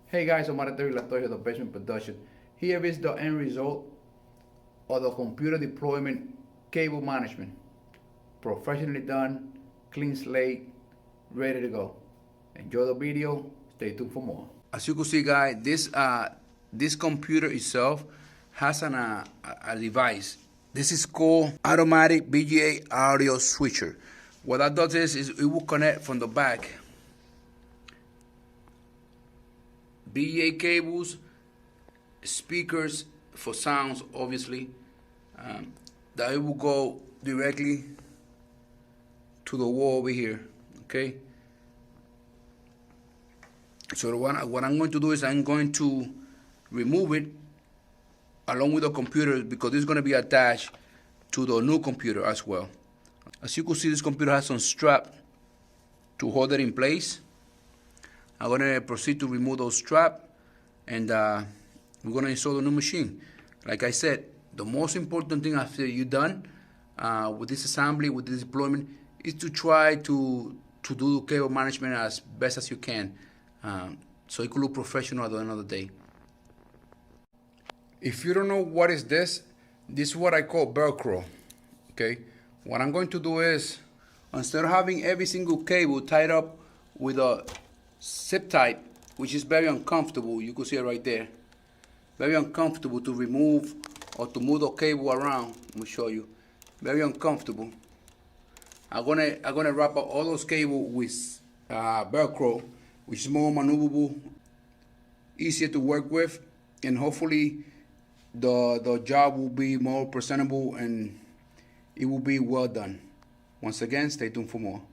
Hey guys, Omarete Vilato here, the Basement Production. Here is the end result of the computer deployment cable management. Professionally done, clean slate, ready to go. Enjoy the video, stay tuned for more. As you can see guys, this computer itself has a device. This is called automatic VGA audio switcher. What that does is it will connect from the back VGA cables, speakers for sounds, obviously, that it will go directly to the wall over here. Okay. So what I'm going to do is I'm going to remove it along with the computer because it's going to be attached to the new computer as well. As you can see, this computer has some strap to hold it in place. I'm going to proceed to remove those straps, and we're going to install the new machine. Like I said, the most important thing after you're done with this assembly, with this deployment, is to try to do cable management as best as you can, so it could look professional at the end of the day. If you don't know what is this is what I call Velcro. Okay, what I'm going to do is, instead of having every single cable tied up with a zip tie, which is very uncomfortable, you can see it right there, very uncomfortable to remove or to move the cable around. Let me show you, very uncomfortable. I'm gonna wrap up all those cables with Velcro, which is more maneuverable, easier to work with, and hopefully the job will be more presentable and it will be well done. Once again, stay tuned for more.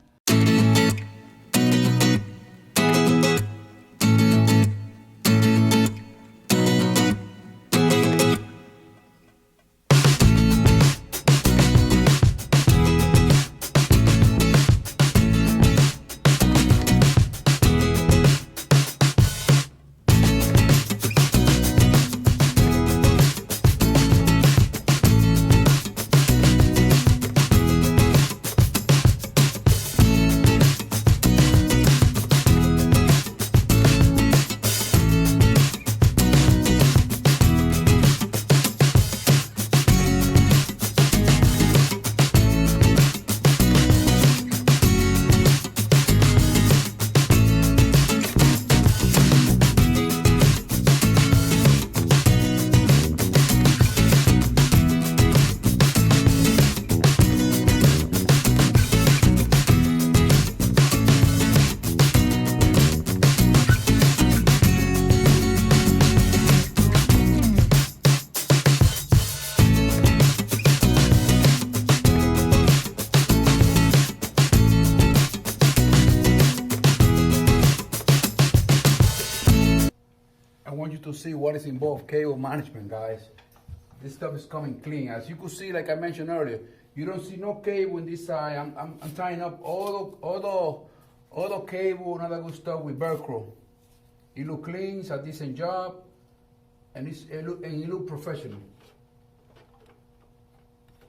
I want you to see what is involved cable management, guys. This stuff is coming clean. As you can see, like I mentioned earlier, you don't see no cable in this side. I'm tying up all the cable and other good stuff with Velcro. It look clean, it's a decent job, and it look professional.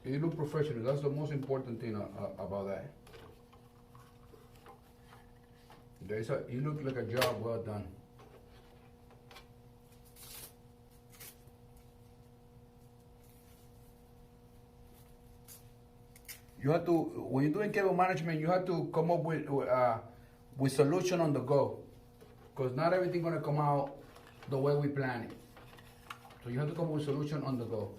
It look professional. That's the most important thing about that. It look like a job well done. You have to, when you're doing cable management, you have to come up with solution on the go, because not everything gonna come out the way we plan it. So you have to come up with solution on the go.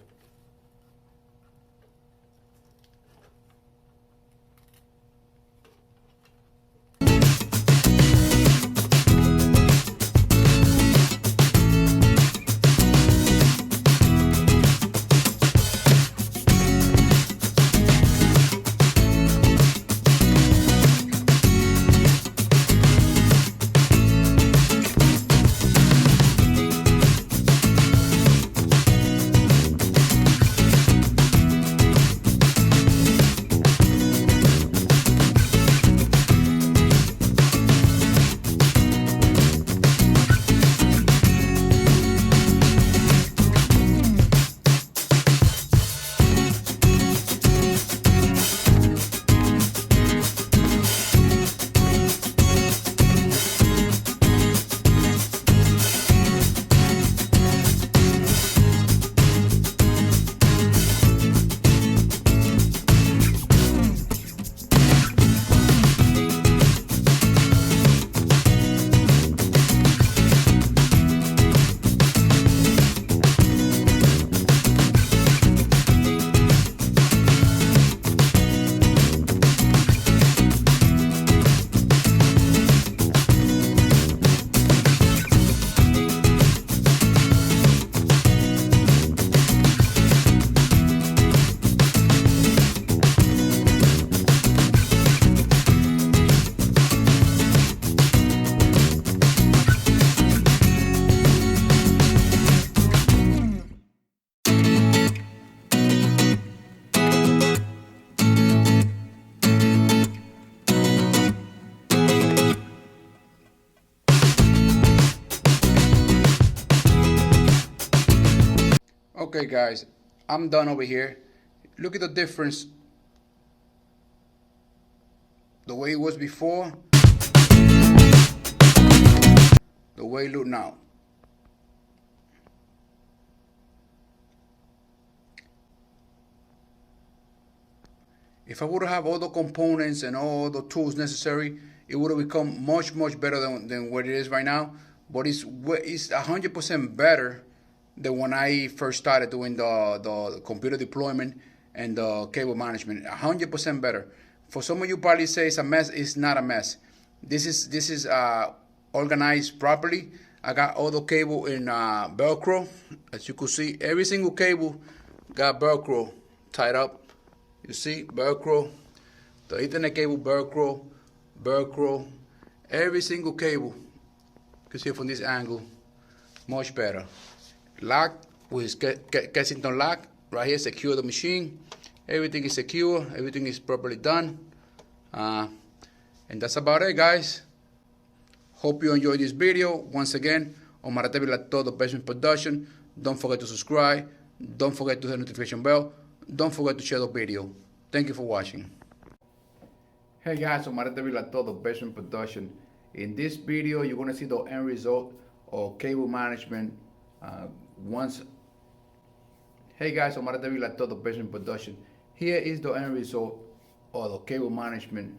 Okay guys, I'm done over here. Look at the difference. The way it was before, the way it look now. If I would have all the components and all the tools necessary, it would have become much better than what it is right now. But it's 100% better than when I first started doing the computer deployment and the cable management. 100% better. For some of you probably say it's a mess. It's not a mess. This is organized properly. I got all the cable in Velcro. As you can see, every single cable got Velcro tied up. You see, Velcro, the Ethernet cable, Velcro, Velcro, every single cable. You can see it from this angle, much better. Lock with his Kensington lock, right here, secure the machine. Everything is secure, everything is properly done. And that's about it, guys. Hope you enjoyed this video. Once again, Omarete Vilato, the Basement Production. Don't forget to subscribe. Don't forget to hit the notification bell. Don't forget to share the video. Thank you for watching. Hey guys, Omarete Vilato, the Basement Production. In this video, you're going to see the end result of cable management. Hey guys, Omarete Vilato, the Basement Production. Here is the end result of the cable management